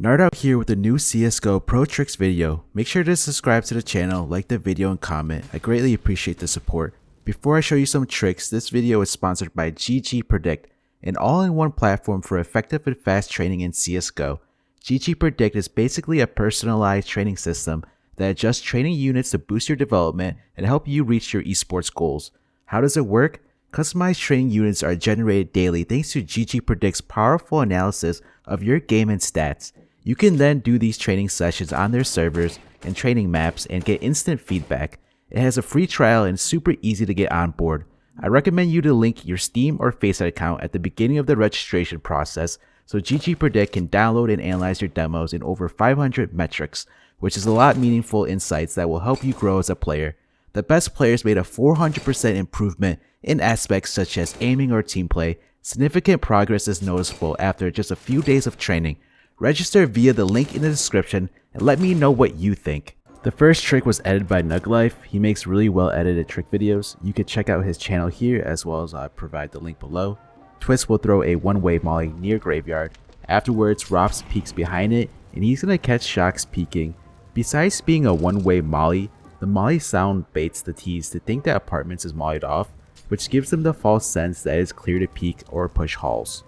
NartOut here with a new CSGO Pro Tricks video. Make sure to subscribe to the channel, like the video, and comment. I greatly appreciate the support. Before I show you some tricks, this video is sponsored by GGPREDICT, an all-in-one platform for effective and fast training in CSGO. GGPREDICT is basically a personalized training system that adjusts training units to boost your development and help you reach your esports goals. How does it work? Customized training units are generated daily thanks to GGPREDICT's powerful analysis of your game and stats. You can then do these training sessions on their servers and training maps and get instant feedback. It has a free trial and super easy to get on board. I recommend you to link your Steam or Faceit account at the beginning of the registration process so GGPREDICT can download and analyze your demos in over 500 metrics, which is a lot of meaningful insights that will help you grow as a player. The best players made a 400% improvement in aspects such as aiming or team play. Significant progress is noticeable after just a few days of training. Register via the link in the description and let me know what you think. The first trick was edited by Nuglife. He makes really well edited trick videos. You can check out his channel here as well as provide the link below. Twist will throw a one-way molly near graveyard. Afterwards, ropz peeks behind it and he's going to catch shocks peeking. Besides being a one-way molly, the molly sound baits the tees to think that apartments is mollied off, which gives them the false sense that it is clear to peek or push halls.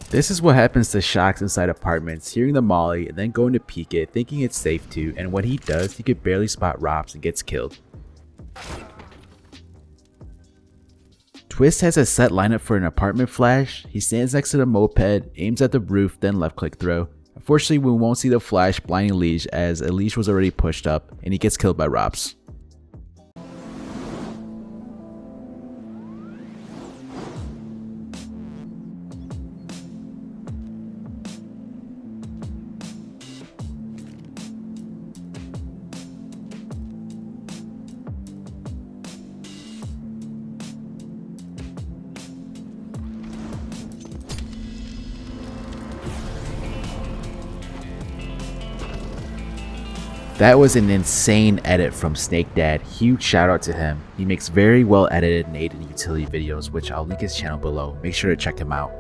This is what happens to shocks inside apartments, hearing the molly and then going to peek it, thinking it's safe to, and when he does, he could barely spot ropz and gets killed. Twist has a set lineup for an apartment flash. He stands next to the moped, aims at the roof, then left click throw. Unfortunately, we won't see the flash blinding Liege as a Liege was already pushed up and he gets killed by ropz. That was an insane edit from Snake Dad. Huge shout out to him. He makes very well edited nade and utility videos, which I'll link his channel below. Make sure to check him out.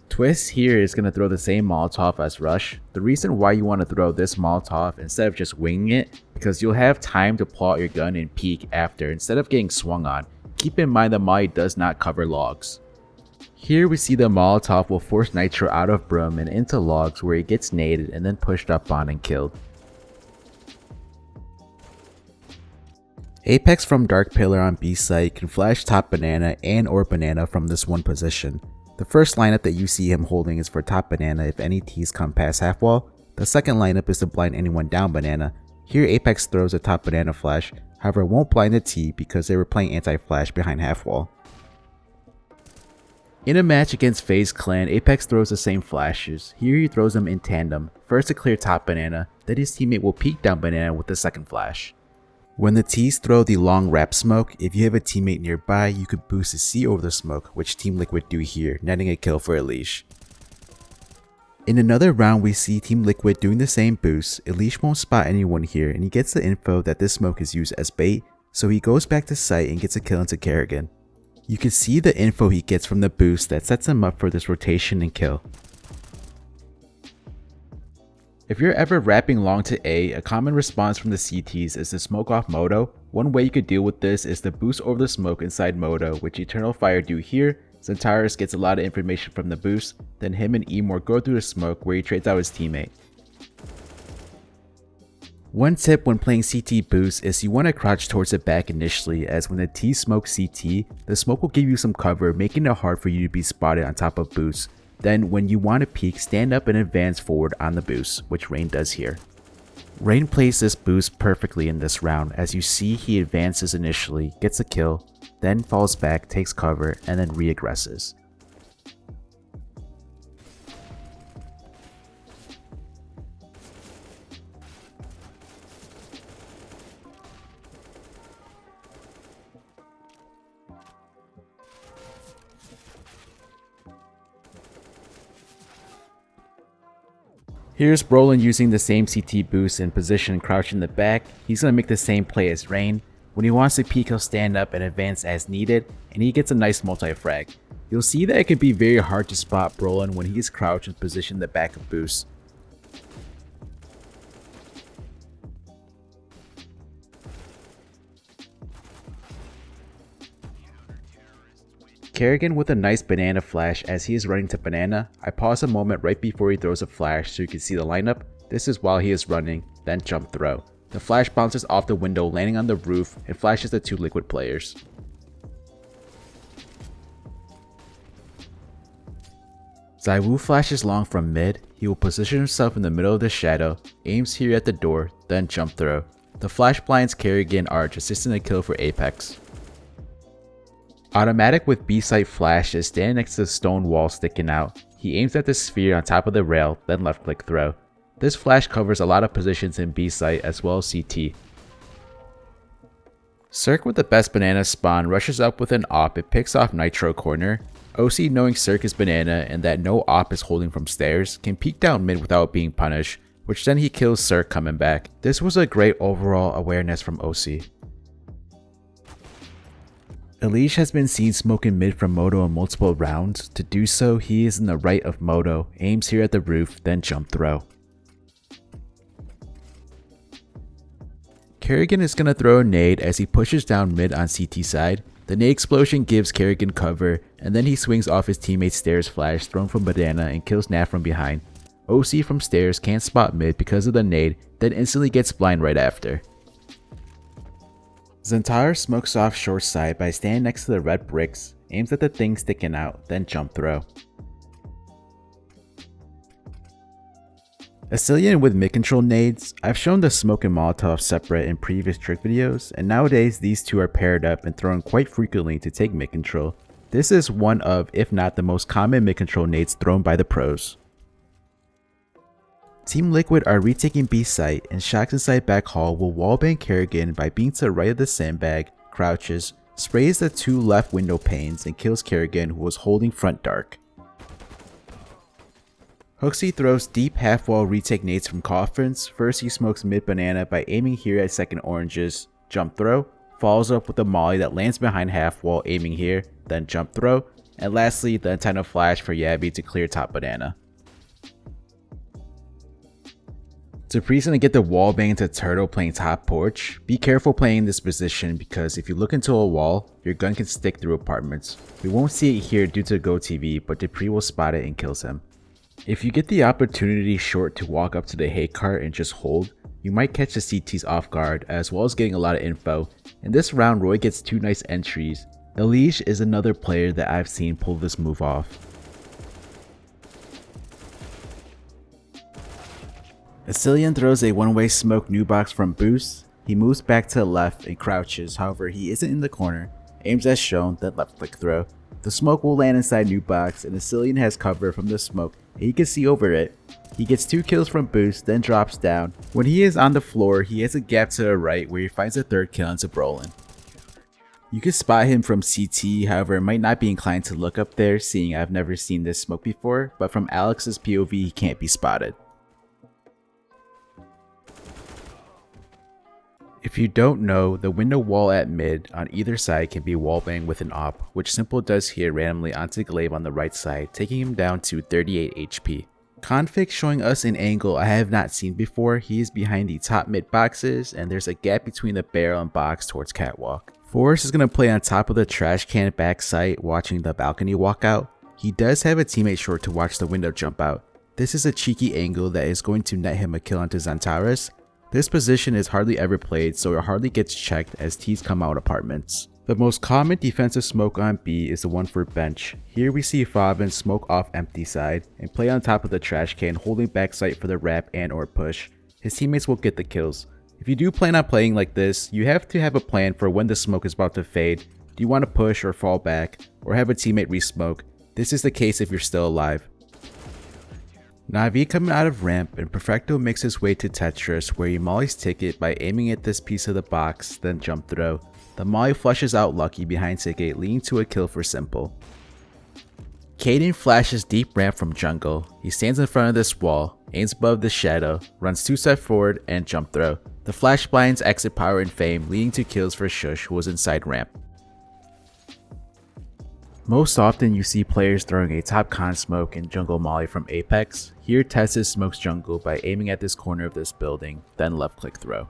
Twist here is going to throw the same Molotov as Rush. The reason why you want to throw this Molotov instead of just winging it, because you'll have time to pull out your gun and peek after instead of getting swung on. Keep in mind the molly does not cover logs. Here we see the Molotov will force Nitro out of Broom and into logs where he gets naded and then pushed up on and killed. Apex from Dark Pillar on B site can flash top banana and or banana from this one position. The first lineup that you see him holding is for top banana if any T's come past half wall. The second lineup is to blind anyone down banana. Here Apex throws a top banana flash, however won't blind the T because they were playing anti-flash behind half wall. In a match against FaZe Clan, Apex throws the same flashes. Here he throws them in tandem, first to clear top banana, then his teammate will peek down banana with the second flash. When the T's throw the long wrap smoke, if you have a teammate nearby, you could boost the C over the smoke, which Team Liquid do here, netting a kill for Elish. In another round, we see Team Liquid doing the same boost. Elish won't spot anyone here, and he gets the info that this smoke is used as bait, so he goes back to site and gets a kill into Kerrigan. You can see the info he gets from the boost that sets him up for this rotation and kill. If you're ever wrapping long to a common response from the CTs is to smoke off Moto. One way you could deal with this is to boost over the smoke inside Moto, which Eternal Fire do here. Centaurus gets a lot of information from the boost, then him and Emor go through the smoke where he trades out his teammate. One tip when playing CT boost is you want to crouch towards the back initially, as when the T smokes CT, the smoke will give you some cover, making it hard for you to be spotted on top of boost. Then when you want to peek, stand up and advance forward on the boost, which Rain does here. Rain plays this boost perfectly in this round. As you see, he advances initially, gets a kill, then falls back, takes cover, and then re-aggresses. Here's Brolin using the same CT boost in position crouch in the back. He's going to make the same play as Rain. When he wants to peek, he'll stand up and advance as needed, and he gets a nice multi-frag. You'll see that it can be very hard to spot Brolin when he is crouched and positioned in the back of boost. Kerrigan with a nice banana flash as he is running to banana. I pause a moment right before he throws a flash so you can see the lineup. This is while he is running, then jump throw. The flash bounces off the window landing on the roof and flashes the two liquid players. ZywOo flashes long from mid. He will position himself in the middle of the shadow, aims here at the door, then jump throw. The flash blinds Kerrigan Arch assisting the kill for Apex. Automatic with B-site flash is standing next to the stone wall sticking out. He aims at the sphere on top of the rail, then left click throw. This flash covers a lot of positions in B-site as well as CT. Cirque with the best banana spawn rushes up with an op and picks off Nitro corner. OC, knowing Cirque is banana and that no op is holding from stairs, can peek down mid without being punished, which then he kills Cirque coming back. This was a great overall awareness from OC. Elige has been seen smoking mid from Moto in multiple rounds. To do so, he is in the right of Moto, aims here at the roof, then jump throw. Kerrigan is going to throw a nade as he pushes down mid on CT side. The nade explosion gives Kerrigan cover, and then he swings off his teammate's stairs flash thrown from banana and kills Nat from behind. OC from stairs can't spot mid because of the nade, then instantly gets blind right after. Zentara smokes off short side by standing next to the red bricks, aims at the thing sticking out, then jump throw. Asilian with mid control nades. I've shown the smoke and Molotov separate in previous trick videos, and nowadays these two are paired up and thrown quite frequently to take mid control. This is one of, if not the most common mid control nades thrown by the pros. Team Liquid are retaking B site, and Shocks inside back hall will wallbang Kerrigan by being to the right of the sandbag, crouches, sprays the two left window panes, and kills Kerrigan, who was holding front dark. Hooksy throws deep half wall retake nades from coffins. First he smokes mid banana by aiming here at second oranges, jump throw, follows up with a molly that lands behind half wall aiming here, then jump throw, and lastly the antenna flash for Yabby to clear top banana. Dupree's gonna get the wall bang into Turtle playing top porch. Be careful playing in this position because if you look into a wall, your gun can stick through apartments. We won't see it here due to GoTV, but Dupree will spot it and kills him. If you get the opportunity short to walk up to the hay cart and just hold, you might catch the CTs off guard as well as getting a lot of info. In this round, Roy gets two nice entries. Elige is another player that I've seen pull this move off. Asilian throws a one-way smoke new box from boost. He moves back to the left and crouches, however he isn't in the corner, aims as shown, then left click throw. The smoke will land inside new box and Asilian has cover from the smoke and he can see over it. He gets 2 kills from boost, then drops down. When he is on the floor, he has a gap to the right where he finds a third kill into Brolin. You can spot him from CT, however it might not be inclined to look up there seeing I've never seen this smoke before, but from Alex's POV he can't be spotted. If you don't know, the window wall at mid on either side can be wallbang with an op, which Simple does here randomly onto Glaive on the right side, taking him down to 38 HP. Config showing us an angle I have not seen before. He is behind the top mid boxes and there's a gap between the barrel and box towards catwalk. Forrest is going to play on top of the trash can back site watching the balcony walk out. He does have a teammate short to watch the window jump out. This is a cheeky angle that is going to net him a kill onto Xantares. This position is hardly ever played, so it hardly gets checked as T's come out apartments. The most common defensive smoke on B is the one for bench. Here we see Favin smoke off empty side and play on top of the trash can holding backside for the wrap and or push. His teammates will get the kills. If you do plan on playing like this, you have to have a plan for when the smoke is about to fade. Do you want to push or fall back or have a teammate re-smoke? This is the case if you're still alive. Na'Vi coming out of ramp and Perfecto makes his way to Tetris where he mollies Ticket by aiming at this piece of the box, then jump throw. The molly flushes out Lucky behind Ticket, leading to a kill for Simple. Caden flashes deep ramp from jungle. He stands in front of this wall, aims above the shadow, runs 2 steps forward and jump throw. The flash blinds exit power and fame, leading to kills for Shush who was inside ramp. Most often you see players throwing a top con smoke and jungle molly from Apex. Here Tessus smokes jungle by aiming at this corner of this building, then left click throw.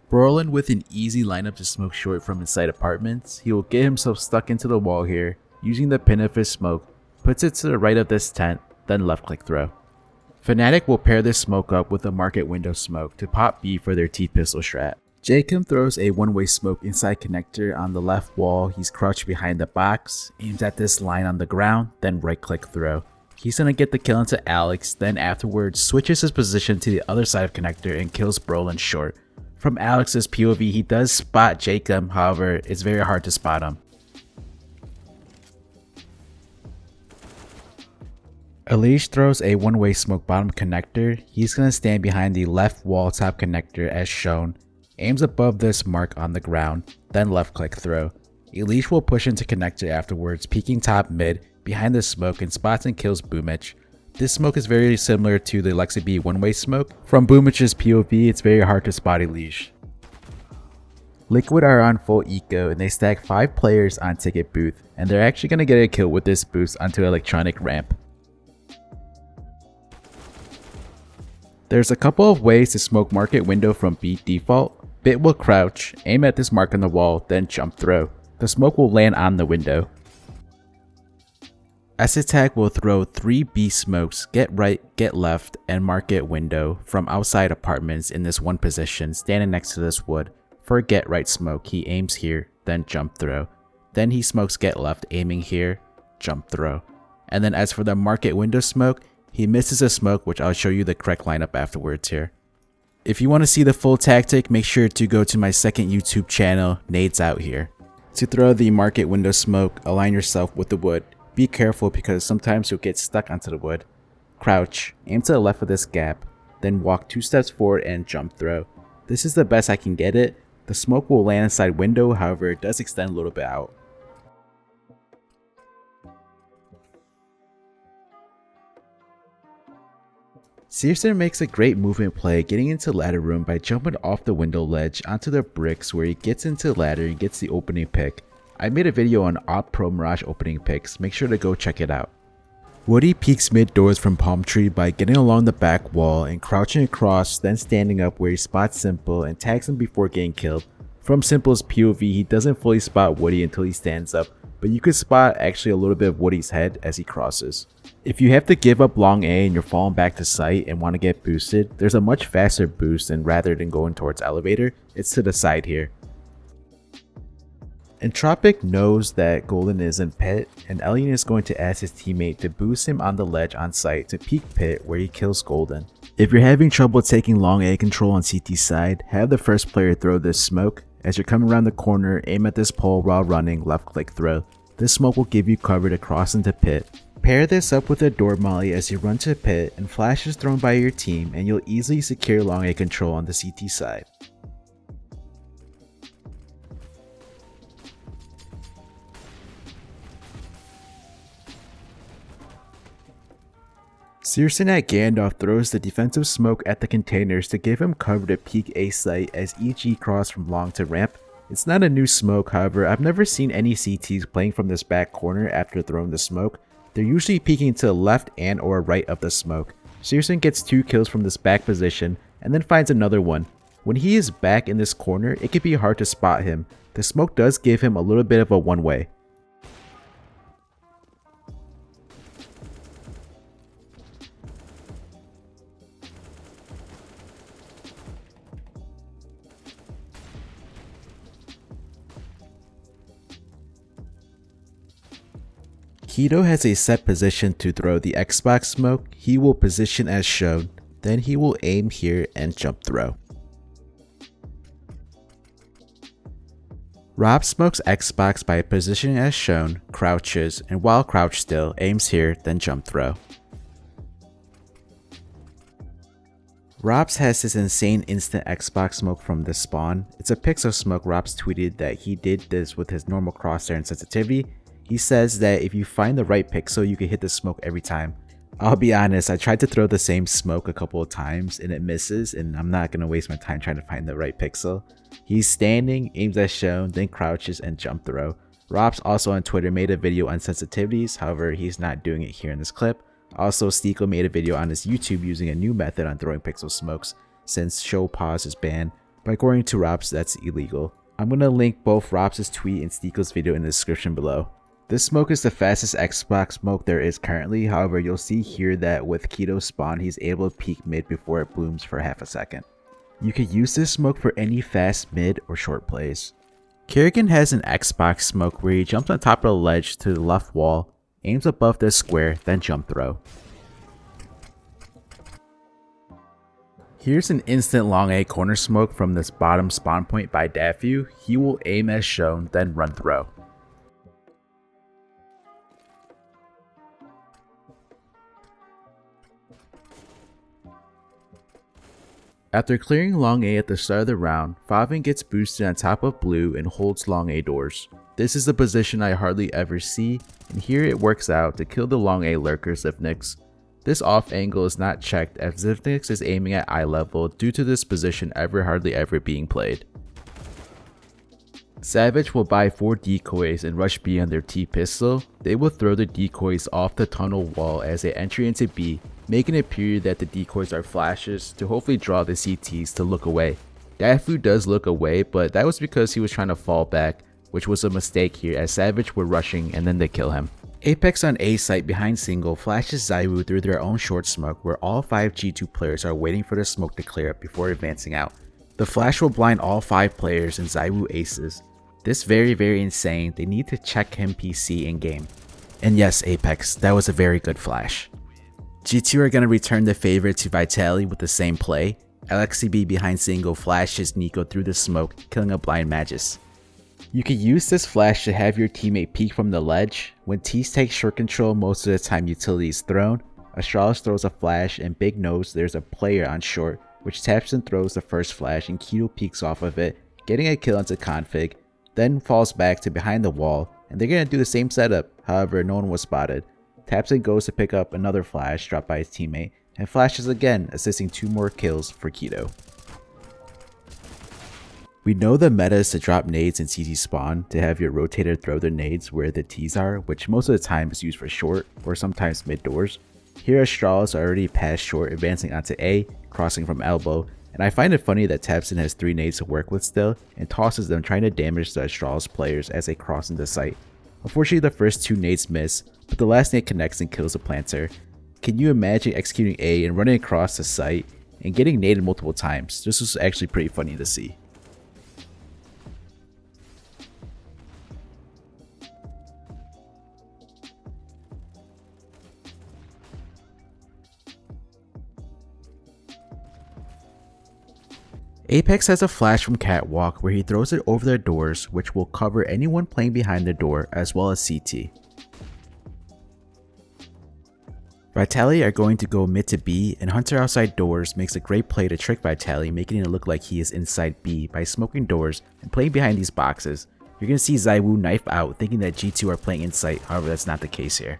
Brolin with an easy lineup to smoke short from inside apartments. He will get himself stuck into the wall here, using the pin of his smoke, puts it to the right of this tent, then left click throw. Fnatic will pair this smoke up with a market window smoke to pop B for their T-pistol strat. Jacob throws a one-way smoke inside connector on the left wall. He's crouched behind the box, aims at this line on the ground, then right click throw. He's gonna get the kill into Alex, then afterwards switches his position to the other side of connector and kills Brolin short. From Alex's POV, he does spot Jacob, however, it's very hard to spot him. Elish throws a one-way smoke bottom connector. He's gonna stand behind the left wall top connector as shown, aims above this mark on the ground, then left click throw. Elish will push into connector afterwards, peeking top mid, behind the smoke and spots and kills Boomich. This smoke is very similar to the Lexi B one-way smoke. From Boomich's POV, it's very hard to spot Elish. Liquid are on full eco and they stack 5 players on ticket booth, and they're actually gonna get a kill with this boost onto electronic ramp. There's a couple of ways to smoke market window from B default. Bit will crouch, aim at this mark on the wall, then jump throw. The smoke will land on the window. S-Attack will throw 3 B smokes, get right, get left, and market window from outside apartments in this one position, standing next to this wood. For get right smoke, he aims here, then jump throw. Then he smokes get left, aiming here, jump throw. And then as for the market window smoke, he misses a smoke, which I'll show you the correct lineup afterwards here. If you want to see the full tactic, make sure to go to my second YouTube channel, NadesOutHere. To throw the market window smoke, align yourself with the wood. Be careful because sometimes you'll get stuck onto the wood. Crouch, aim to the left of this gap, then walk 2 steps forward and jump throw. This is the best I can get it. The smoke will land inside window, however it does extend a little bit out. Searson makes a great movement play getting into ladder room by jumping off the window ledge onto the bricks where he gets into ladder and gets the opening pick. I made a video on Op Pro Mirage opening picks, make sure to go check it out. Woody peeks mid doors from Palm Tree by getting along the back wall and crouching across, then standing up where he spots Simple and tags him before getting killed. From Simple's POV, he doesn't fully spot Woody until he stands up, but you could spot actually a little bit of Woody's head as he crosses. If you have to give up long A and you're falling back to site and want to get boosted, there's a much faster boost, and rather than going towards elevator, it's to the side here. Entropic knows that Golden is in pit, and Elian is going to ask his teammate to boost him on the ledge on site to peek pit where he kills Golden. If you're having trouble taking long A control on CT side, have the first player throw this smoke. As you're coming around the corner, aim at this pole while running, left click throw. This smoke will give you cover to cross into pit. Pair this up with a door molly as you run to pit and flash is thrown by your team, and you'll easily secure long A control on the CT side. Searson at Gandalf throws the defensive smoke at the containers to give him cover to peek A site as EG cross from long to ramp. It's not a new smoke, however, I've never seen any CTs playing from this back corner after throwing the smoke. They're usually peeking to the left and or right of the smoke. Searson gets 2 kills from this back position and then finds another one. When he is back in this corner, it can be hard to spot him. The smoke does give him a little bit of a one-way. Keto has a set position to throw the Xbox smoke. He will position as shown, then he will aim here and jump throw. Rob smokes Xbox by positioning as shown, crouches, and while crouched still, aims here, then jump throw. ropz has this insane instant Xbox smoke from the spawn. It's a pixel smoke. ropz tweeted that he did this with his normal crosshair and sensitivity. He says that if you find the right pixel, you can hit the smoke every time. I'll be honest, I tried to throw the same smoke a couple of times and it misses, and I'm not going to waste my time trying to find the right pixel. He's standing, aims as shown, then crouches and jump throw. ropz also on Twitter made a video on sensitivities, however he's not doing it here in this clip. Also, Steeko made a video on his YouTube using a new method on throwing pixel smokes since show pause is banned. But according to ropz, that's illegal. I'm going to link both ropz's tweet and Steeko's video in the description below. This smoke is the fastest Xbox smoke there is currently, however you'll see here that with Keto's spawn he's able to peek mid before it blooms for half a second. You could use this smoke for any fast mid or short plays. Kerrigan has an Xbox smoke where he jumps on top of the ledge to the left wall, aims above the square, then jump throw. Here's an instant long A corner smoke from this bottom spawn point by Daffy. He will aim as shown, then run throw. After clearing long A at the start of the round, Favin gets boosted on top of blue and holds long A doors. This is a position I hardly ever see, and here it works out to kill the long A lurker Zipnix. This off angle is not checked as Zipnix is aiming at eye level due to this position hardly ever being played. Savage will buy 4 decoys and rush B on their T-pistol. They will throw the decoys off the tunnel wall as they enter into B, making it appear that the decoys are flashes to hopefully draw the CTs to look away. Dafu does look away, but that was because he was trying to fall back, which was a mistake here as Savage were rushing and then they kill him. Apex on A site behind single flashes ZywOo through their own short smoke where all 5 G2 players are waiting for the smoke to clear up before advancing out. The flash will blind all 5 players and ZywOo aces. This very insane, they need to check him PC in game. And yes, Apex, that was a very good flash. G2 are going to return the favor to Vitality with the same play. LXCB behind single flashes Nico through the smoke, killing a blind Magus. You can use this flash to have your teammate peek from the ledge. When Tease takes short control, most of the time utility is thrown. Astralis throws a flash and Big knows there's a player on short, which taps and throws the first flash and Keto peeks off of it, getting a kill into config, then falls back to behind the wall, and they're going to do the same setup, however no one was spotted. Taps and goes to pick up another flash dropped by his teammate, and flashes again, assisting 2 more kills for Keto. We know the meta is to drop nades in CT spawn to have your rotator throw the nades where the T's are, which most of the time is used for short or sometimes mid doors. Here Astralis are already past short, advancing onto A, crossing from elbow, and I find it funny that Tapson has 3 nades to work with still and tosses them trying to damage the Astralis players as they cross into sight. Unfortunately the first 2 nades miss, but the last nade connects and kills the planter. Can you imagine executing A and running across the site and getting naded multiple times? This was actually pretty funny to see. Apex has a flash from Catwalk where he throws it over their doors, which will cover anyone playing behind the door as well as CT. Vitality are going to go mid to B, and Hunter outside doors makes a great play to trick Vitality, making it look like he is inside B by smoking doors and playing behind these boxes. You're going to see ZywOo knife out thinking that G2 are playing inside, however that's not the case here.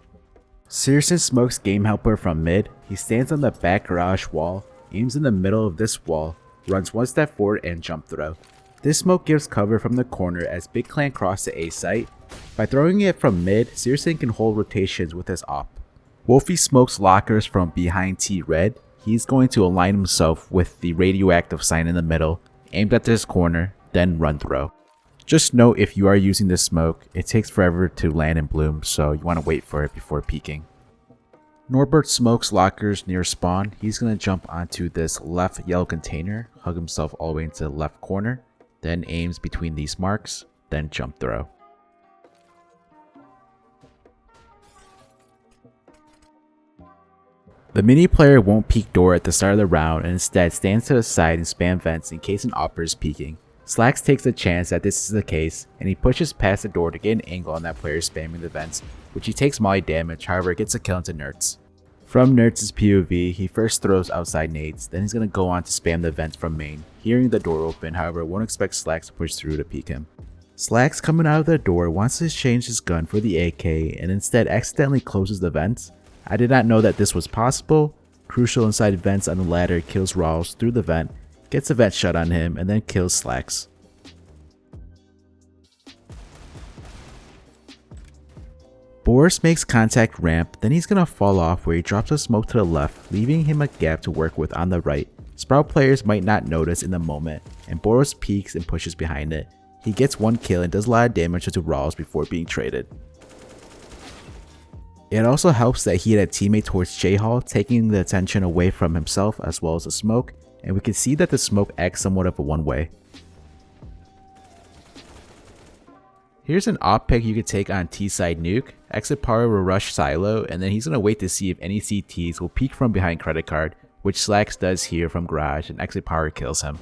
Searson smokes Game Helper from mid. He stands on the back garage wall, aims in the middle of this wall, runs 1 step forward and jump throw. This smoke gives cover from the corner as Big Clan cross the A site. By throwing it from mid, Searson can hold rotations with his op. Wolfie smokes lockers from behind T red. He's going to align himself with the radioactive sign in the middle, aimed at this corner, then run throw. Just note if you are using this smoke, it takes forever to land and bloom, so you want to wait for it before peeking. Norbert smokes lockers near spawn. He's going to jump onto this left yellow container, hug himself all the way into the left corner, then aims between these marks, then jump throw. The mini player won't peek door at the start of the round and instead stands to the side and spam vents in case an opper is peeking. Slacks takes a chance that this is the case and he pushes past the door to get an angle on that player spamming the vents, which he takes molly damage, however gets a kill into Nerds. From Nerds' POV, he first throws outside nades, then he's going to go on to spam the vents from main, hearing the door open, however won't expect Slacks to push through to peek him. Slacks coming out of the door wants to change his gun for the AK and instead accidentally closes the vents. I did not know that this was possible. Crucial inside vents on the ladder kills Rawls through the vent, gets a vent shot on him, and then kills Slacks. Boris makes contact ramp, then he's gonna fall off where he drops a smoke to the left, leaving him a gap to work with on the right. Sprout players might not notice in the moment, and Boros peeks and pushes behind it. He gets one kill and does a lot of damage to ropz before being traded. It also helps that he had a teammate towards J-Hall, taking the attention away from himself as well as the smoke, and we can see that the smoke acts somewhat of a one-way. Here's an op pick you could take on T-side Nuke. Exit Power will rush Silo, and then he's going to wait to see if any CTs will peek from behind Credit Card, which Slacks does here from Garage, and Exit Power kills him.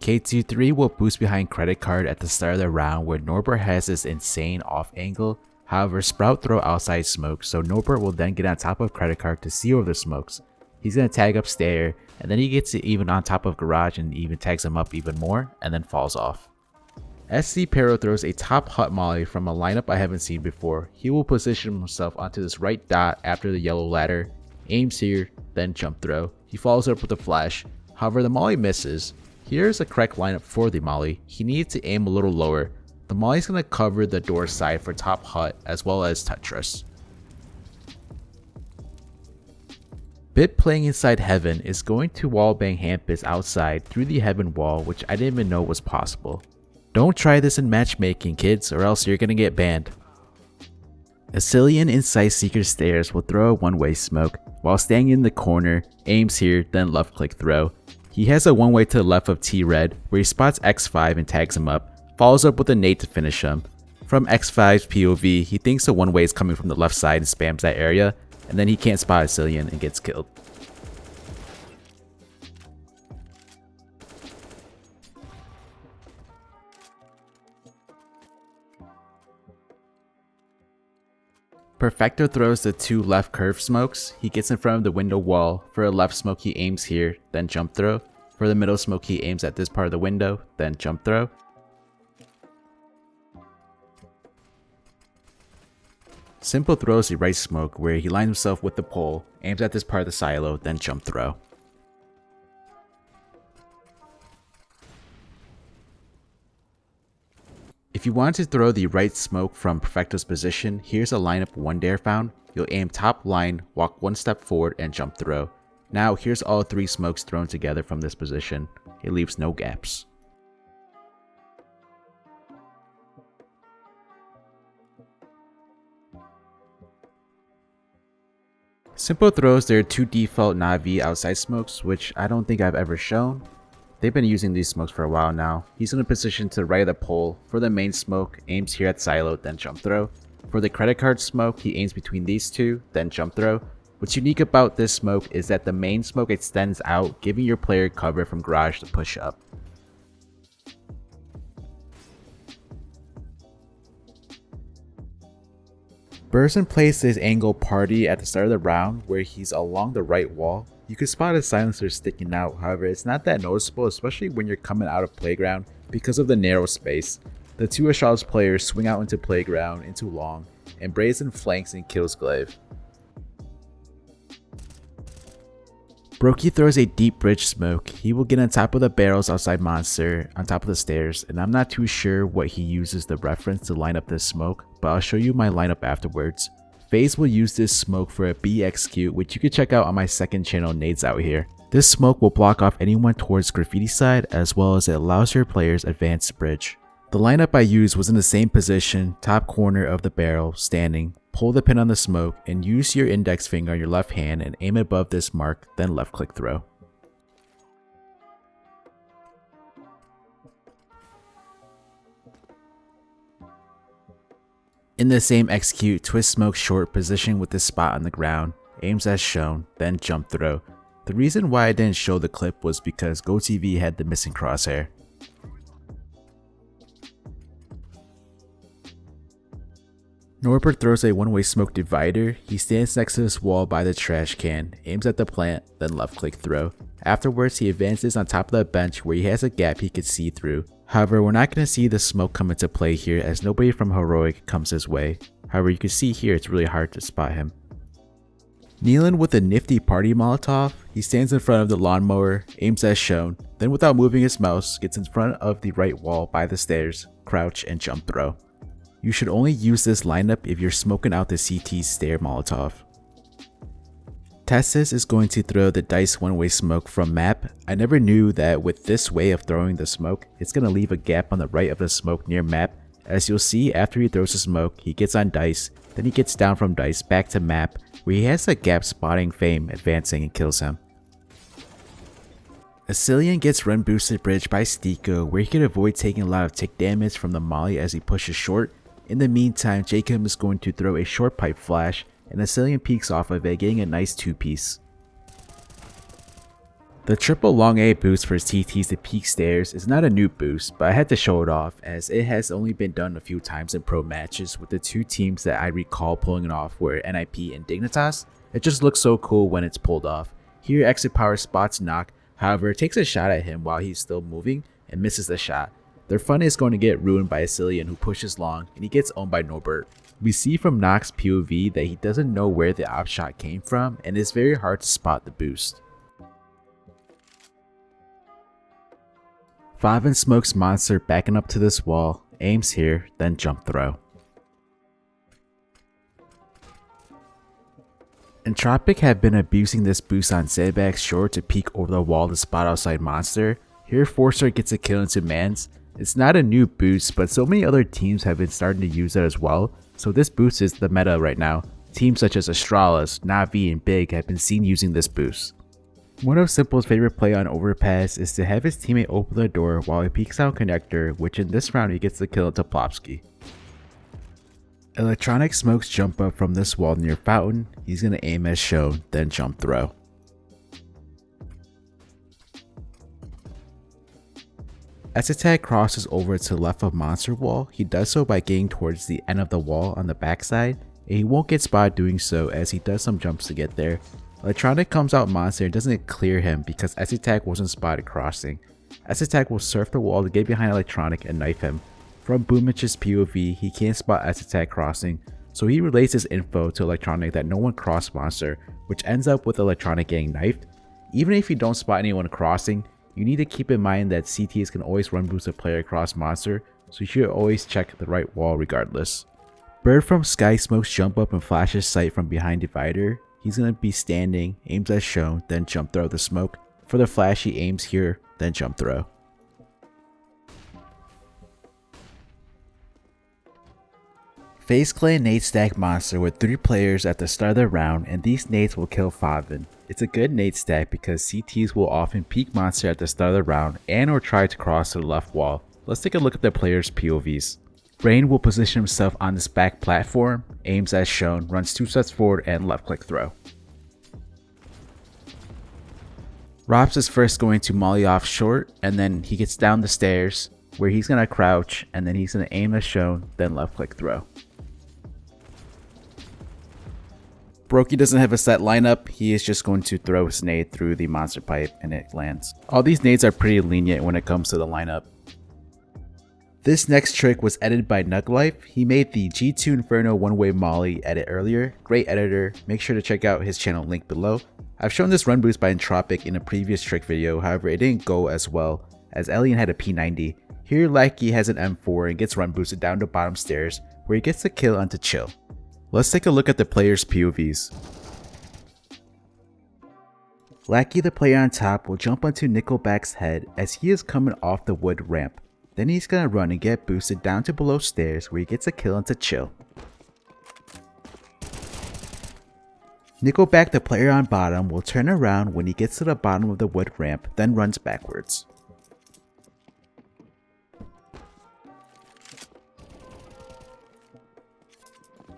K23 will boost behind Credit Card at the start of the round where Norbert has this insane off angle. However, Sprout throw outside smoke, so Norbert will then get on top of Credit Card to see over the smokes. He's going to tag upstairs, and then he gets it even on top of Garage and even tags him up even more, and then falls off. SC Pero throws a top hut molly from a lineup I haven't seen before. He will position himself onto this right dot after the yellow ladder, aims here, then jump throw. He follows up with a flash. However, the molly misses. Here's a correct lineup for the molly. He needs to aim a little lower. The molly is going to cover the door side for top hut as well as Tetris. Bit playing inside Heaven is going to wallbang Hampus outside through the Heaven wall, which I didn't even know was possible. Don't try this in matchmaking, kids, or else you're going to get banned. Asilian inside Seeker Stairs will throw a one-way smoke while staying in the corner, aims here, then left click throw. He has a one-way to the left of T-Red where he spots X5 and tags him up. Follows up with a nade to finish him. From X5's POV, he thinks the one way is coming from the left side and spams that area, and then he can't spot Asilian and gets killed. Perfecto throws the two left curve smokes. He gets in front of the window wall. For a left smoke he aims here, then jump throw. For the middle smoke he aims at this part of the window, then jump throw. Simple throws the right smoke where he lines himself with the pole, aims at this part of the silo, then jump throw. If you want to throw the right smoke from Perfecto's position, here's a lineup one dare found. You'll aim top line, walk one step forward, and jump throw. Now here's all three smokes thrown together from this position. It leaves no gaps. Simple throws their two default Na'Vi outside smokes, which I don't think I've ever shown. They've been using these smokes for a while now. He's in a position to the right of the pole. For the main smoke, aims here at silo, then jump throw. For the Credit Card smoke, he aims between these two, then jump throw. What's unique about this smoke is that the main smoke extends out, giving your player cover from Garage to push up. Burson plays his angle party at the start of the round where he's along the right wall. You can spot his silencer sticking out, however it's not that noticeable, especially when you're coming out of playground because of the narrow space. The two Ashault's players swing out into playground, into long, and Brazen flanks and kills Glaive. Brokey throws a deep bridge smoke. He will get on top of the barrels outside Monster, on top of the stairs, and I'm not too sure what he uses the reference to line up this smoke, but I'll show you my lineup afterwards. FaZe will use this smoke for a B execute, which you can check out on my second channel, Nades Out Here. This smoke will block off anyone towards graffiti side, as well as it allows your players advance bridge. The lineup I used was in the same position, top corner of the barrel, standing. Pull the pin on the smoke and use your index finger on your left hand and aim above this mark, then left click throw. In the same execute, twist smoke short position with this spot on the ground, aims as shown, then jump throw. The reason why I didn't show the clip was because GoTV had the missing crosshair. Norbert throws a one-way smoke divider. He stands next to this wall by the trash can, aims at the plant, then left click throw. Afterwards, he advances on top of the bench where he has a gap he could see through. However, we're not going to see the smoke come into play here as nobody from Heroic comes his way. However, you can see here it's really hard to spot him. Kneeling with a nifty party Molotov, he stands in front of the lawnmower, aims as shown, then without moving his mouse, gets in front of the right wall by the stairs, crouch, and jump throw. You should only use this lineup if you're smoking out the CT stair Molotov. Testis is going to throw the dice one-way smoke from map. I never knew that with this way of throwing the smoke, it's going to leave a gap on the right of the smoke near map. As you'll see, after he throws the smoke, he gets on dice, then he gets down from dice back to map, where he has a gap spotting Fame advancing and kills him. Asilian gets run boosted bridge by Stiko, where he can avoid taking a lot of tick damage from the molly as he pushes short. In the meantime, Jacob is going to throw a short pipe flash, and Asilian peeks off of it, getting a nice 2-piece. The triple long A boost for CTs to peak stairs is not a new boost, but I had to show it off as it has only been done a few times in pro matches with the two teams that I recall pulling it off were NIP and Dignitas. It just looks so cool when it's pulled off. Here Exit Power spots Knock, however takes a shot at him while he's still moving and misses the shot. Their fun is going to get ruined by Asilian, who pushes long and he gets owned by Norbert. We see from Knock's POV that he doesn't know where the op shot came from and it's very hard to spot the boost. Favin smokes Monster backing up to this wall, aims here, then jump throw. Entropic have been abusing this boost on Zedback short to peek over the wall to spot outside Monster. Here Forcer gets a kill into Mans. It's not a new boost, but so many other teams have been starting to use it as well, so this boost is the meta right now. Teams such as Astralis, Na'Vi, and Big have been seen using this boost. One of Simple's favorite play on Overpass is to have his teammate open the door while he peeks out Connector, which in this round he gets the kill into Plopsky. Electronic smokes jump up from this wall near Fountain. He's going to aim as shown, then jump throw. As Attack crosses over to the left of Monster wall, he does so by getting towards the end of the wall on the backside, and he won't get spotted doing so as he does some jumps to get there. Electronic comes out Monster and doesn't clear him because S-Attack wasn't spotted crossing. S-Attack will surf the wall to get behind Electronic and knife him. From Boomich's POV, he can't spot S-Attack crossing, so he relays his info to Electronic that no one crossed Monster, which ends up with Electronic getting knifed. Even if you don't spot anyone crossing, you need to keep in mind that CTs can always run boost a player across Monster, so you should always check the right wall regardless. Bird from Sky smokes jump up and flashes sight from behind Divider. He's going to be standing, aims as shown, then jump throw the smoke. For the flash he aims here, then jump throw. FaZe Clan nade stack Monster with 3 players at the start of the round, and these nades will kill Favin. It's a good nade stack because CTs will often peek Monster at the start of the round and or try to cross to the left wall. Let's take a look at the players' POVs. Brain will position himself on this back platform, aims as shown, runs 2 steps forward and left click throw. ropz is first going to molly off short, and then he gets down the stairs where he's going to crouch and then he's going to aim as shown, then left click throw. Brokey doesn't have a set lineup, he is just going to throw his nade through the Monster pipe and it lands. All these nades are pretty lenient when it comes to the lineup. This next trick was edited by Nuglife. He made the G2 Inferno one-way molly edit earlier. Great editor, make sure to check out his channel link below. I've shown this run boost by Entropic in a previous trick video, however it didn't go as well as Alien had a P90. Here Lackey has an M4 and gets run boosted down the bottom stairs where he gets the kill onto Chill. Let's take a look at the players' POVs. Lackey, the player on top, will jump onto Nickelback's head as he is coming off the wood ramp. Then he's gonna run and get boosted down to below stairs where he gets a kill onto Chill. Nickelback, the player on bottom, will turn around when he gets to the bottom of the wood ramp, then runs backwards.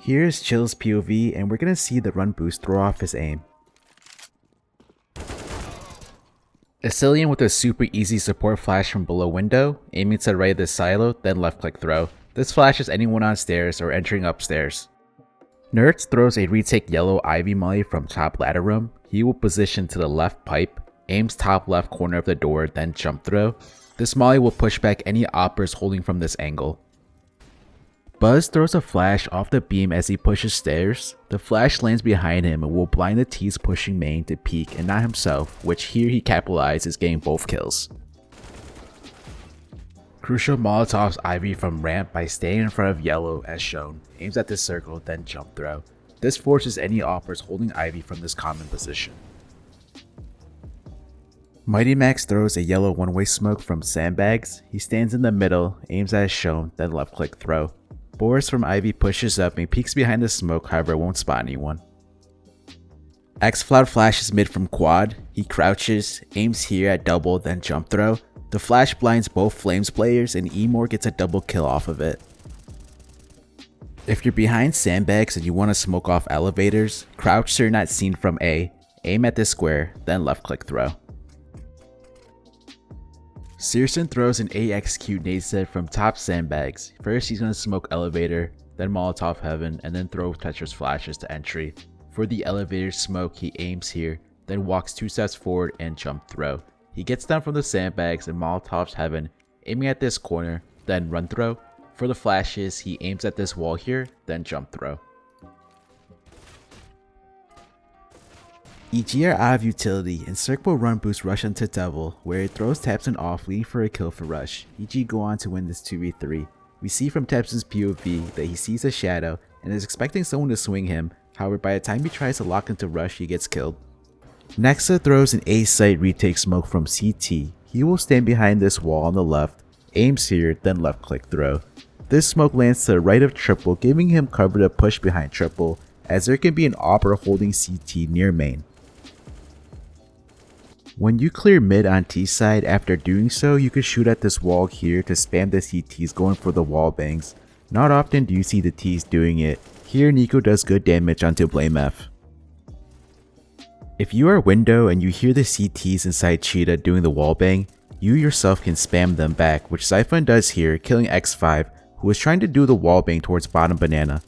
Here's Chill's POV, and we're gonna see the run boost throw off his aim. Asilian with a super easy support flash from below window, aiming to the right of the silo, then left click throw. This flashes anyone on stairs or entering upstairs. Nerds throws a retake yellow Ivy molly from top ladder room. He will position to the left pipe, aims top left corner of the door, then jump throw. This molly will push back any oppers holding from this angle. Buzz throws a flash off the beam as he pushes stairs. The flash lands behind him and will blind the T's pushing main to peek and not himself, which here he capitalizes, getting both kills. Crucial Molotovs Ivy from ramp by staying in front of yellow as shown, aims at the circle, then jump throw. This forces any offers holding Ivy from this common position. Mighty Max throws a yellow one-way smoke from sandbags. He stands in the middle, aims as shown, then left click throw. Boris from Ivy pushes up and peeks behind the smoke, however won't spot anyone. Xfloud flashes mid from quad. He crouches, aims here at double, then jump throw. The flash blinds both Flames players and Emor gets a double kill off of it. If you're behind sandbags and you want to smoke off elevators, crouch so you're not seen from A, aim at the square, then left click throw. Searson throws an AXQ nade set from top sandbags. First he's going to smoke elevator, then Molotov heaven, and then throw Tetris flashes to entry. For the elevator smoke he aims here, then walks 2 steps forward and jump throw. He gets down from the sandbags and Molotovs heaven, aiming at this corner, then run throw. For the flashes he aims at this wall here, then jump throw. EG are out of utility and Cirque will run boost rush onto Devil, where it throws Tabson off leading for a kill for rush. EG go on to win this 2v3. We see from Tabson's POV that he sees a shadow and is expecting someone to swing him, however by the time he tries to lock into rush he gets killed. Nexa throws an A site retake smoke from CT. He will stand behind this wall on the left, aims here, then left click throw. This smoke lands to the right of Triple, giving him cover to push behind Triple, as there can be an Opera holding CT near main. When you clear mid on T side, after doing so you can shoot at this wall here to spam the CTs going for the wall bangs. Not often do you see the Ts doing it. Here Nico does good damage onto Blame F. If you are window and you hear the CTs inside Cheetah doing the wall bang, you yourself can spam them back, which Zyphon does here, killing X5, who was trying to do the wall bang towards bottom banana.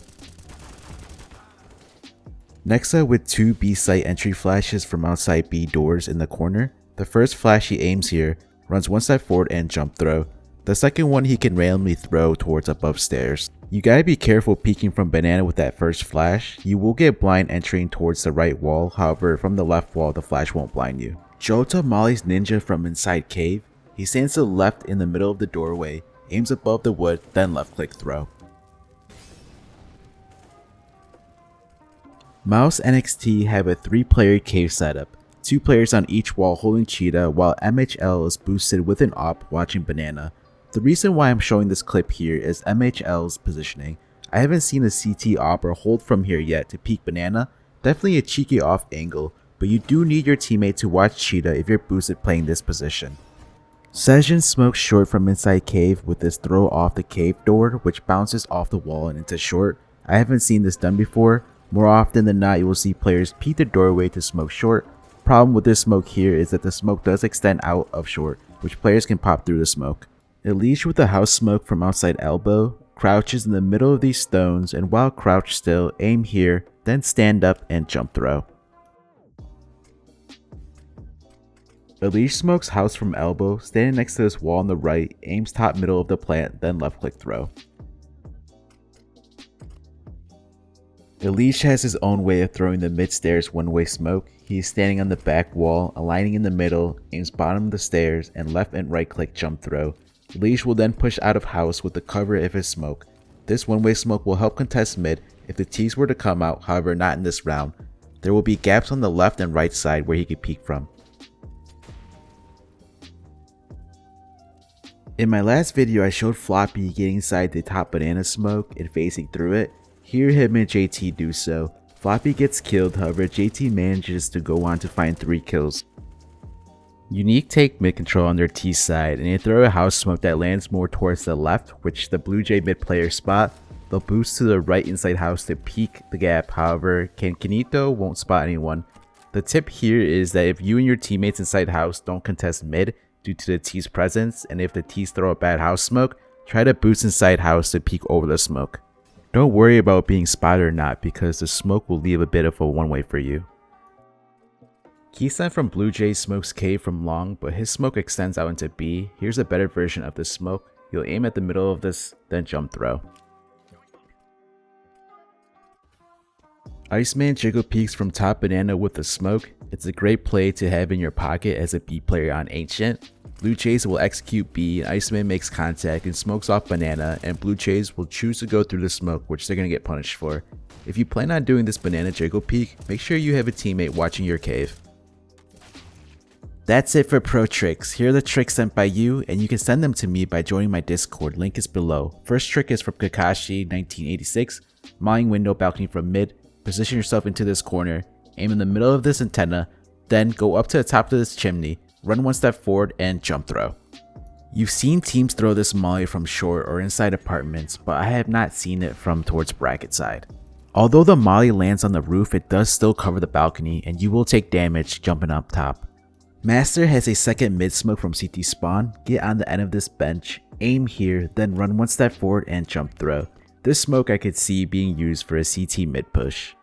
Nexa with 2 B site entry flashes from outside B doors in the corner. The first flash he aims here, runs 1 step forward and jump throw. The second one he can randomly throw towards above stairs. You gotta be careful peeking from banana with that first flash. You will get blind entering towards the right wall, however from the left wall the flash won't blind you. Jota mollies ninja from inside cave. He stands to the left in the middle of the doorway, aims above the wood, then left click throw. Mouse NXT have a 3-player cave setup, 2 players on each wall holding Cheetah while MHL is boosted with an op watching banana. The reason why I'm showing this clip here is MHL's positioning. I haven't seen a CT op or hold from here yet to peek banana, definitely a cheeky off angle, but you do need your teammate to watch Cheetah if you're boosted playing this position. Sejin smokes short from inside cave with this throw off the cave door which bounces off the wall and into short. I haven't seen this done before. More often than not you will see players peek the doorway to smoke short. Problem with this smoke here is that the smoke does extend out of short, which players can pop through the smoke. Elish with the house smoke from outside elbow, crouches in the middle of these stones and while crouched still, aim here, then stand up and jump throw. Elish smokes house from elbow, standing next to this wall on the right, aims top middle of the plant, then left click throw. Elish has his own way of throwing the mid stairs one-way smoke. He is standing on the back wall, aligning in the middle, aims bottom of the stairs, and left and right click jump throw. Elish will then push out of house with the cover of his smoke. This one-way smoke will help contest mid if the Ts were to come out, however not in this round. There will be gaps on the left and right side where he could peek from. In my last video I showed Floppy getting inside the top banana smoke and facing through it. Here him and JT do so. Floppy gets killed, however JT manages to go on to find 3 kills. Unique take mid control on their T side and they throw a house smoke that lands more towards the left, which the Blue Jay mid player spot. They'll boost to the right inside house to peek the gap, however Kanito won't spot anyone. The tip here is that if you and your teammates inside house don't contest mid due to the T's presence, and if the T's throw a bad house smoke, try to boost inside house to peek over the smoke. Don't worry about being spotted or not because the smoke will leave a bit of a one-way for you. Keystone from Blue Jay smokes cave from long, but his smoke extends out into B. Here's a better version of the smoke. You'll aim at the middle of this, then jump throw. Iceman jiggle peeks from top banana with the smoke. It's a great play to have in your pocket as a B player on Ancient. Blue Jays will execute B and Iceman makes contact and smokes off banana, and Blue Jays will choose to go through the smoke, which they're going to get punished for. If you plan on doing this banana jiggle peek, make sure you have a teammate watching your cave. That's it for pro tricks. Here are the tricks sent by you, and you can send them to me by joining my Discord, link is below. First trick is from Kakashi 1986, mauling window balcony from mid, position yourself into this corner, aim in the middle of this antenna, then go up to the top of this chimney, run one step forward and jump throw. You've seen teams throw this molly from short or inside apartments, but I have not seen it from towards bracket side. Although the molly lands on the roof, it does still cover the balcony and you will take damage jumping up top. Master has a second mid smoke from CT spawn, get on the end of this bench, aim here, then run one step forward and jump throw. This smoke I could see being used for a CT mid push.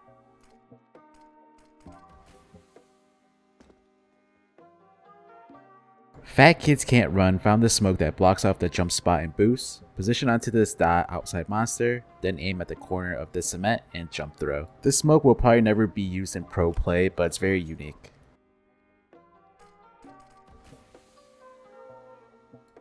Fat Kids Can't Run found this smoke that blocks off the jump spot and boost. Position onto this dot outside monster, then aim at the corner of the cement and jump throw. This smoke will probably never be used in pro play, but it's very unique.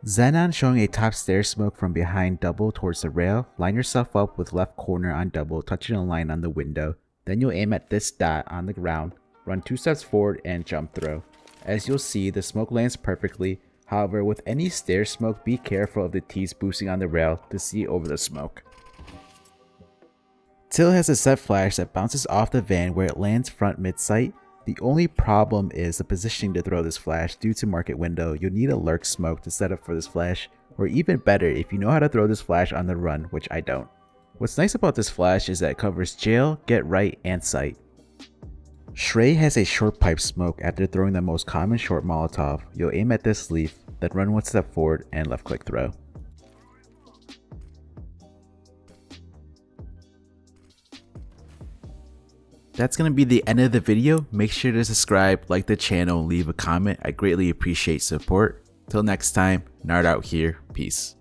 Xenon showing a top stair smoke from behind double towards the rail. Line yourself up with left corner on double, touching a line on the window. Then you'll aim at this dot on the ground, run 2 steps forward and jump throw. As you'll see, the smoke lands perfectly. However, with any stair smoke, be careful of the T's boosting on the rail to see over the smoke. Till has a set flash that bounces off the van where it lands front mid sight. The only problem is the positioning to throw this flash. Due to market window, you'll need a lurk smoke to set up for this flash, or even better if you know how to throw this flash on the run, which I don't. What's nice about this flash is that it covers jail, get right, and sight. Shrey has a short pipe smoke after throwing the most common short Molotov. You'll aim at this leaf, then run one step forward and left click throw. That's going to be the end of the video. Make sure to subscribe, like the channel, leave a comment. I greatly appreciate support. Till next time, Nart out here. Peace.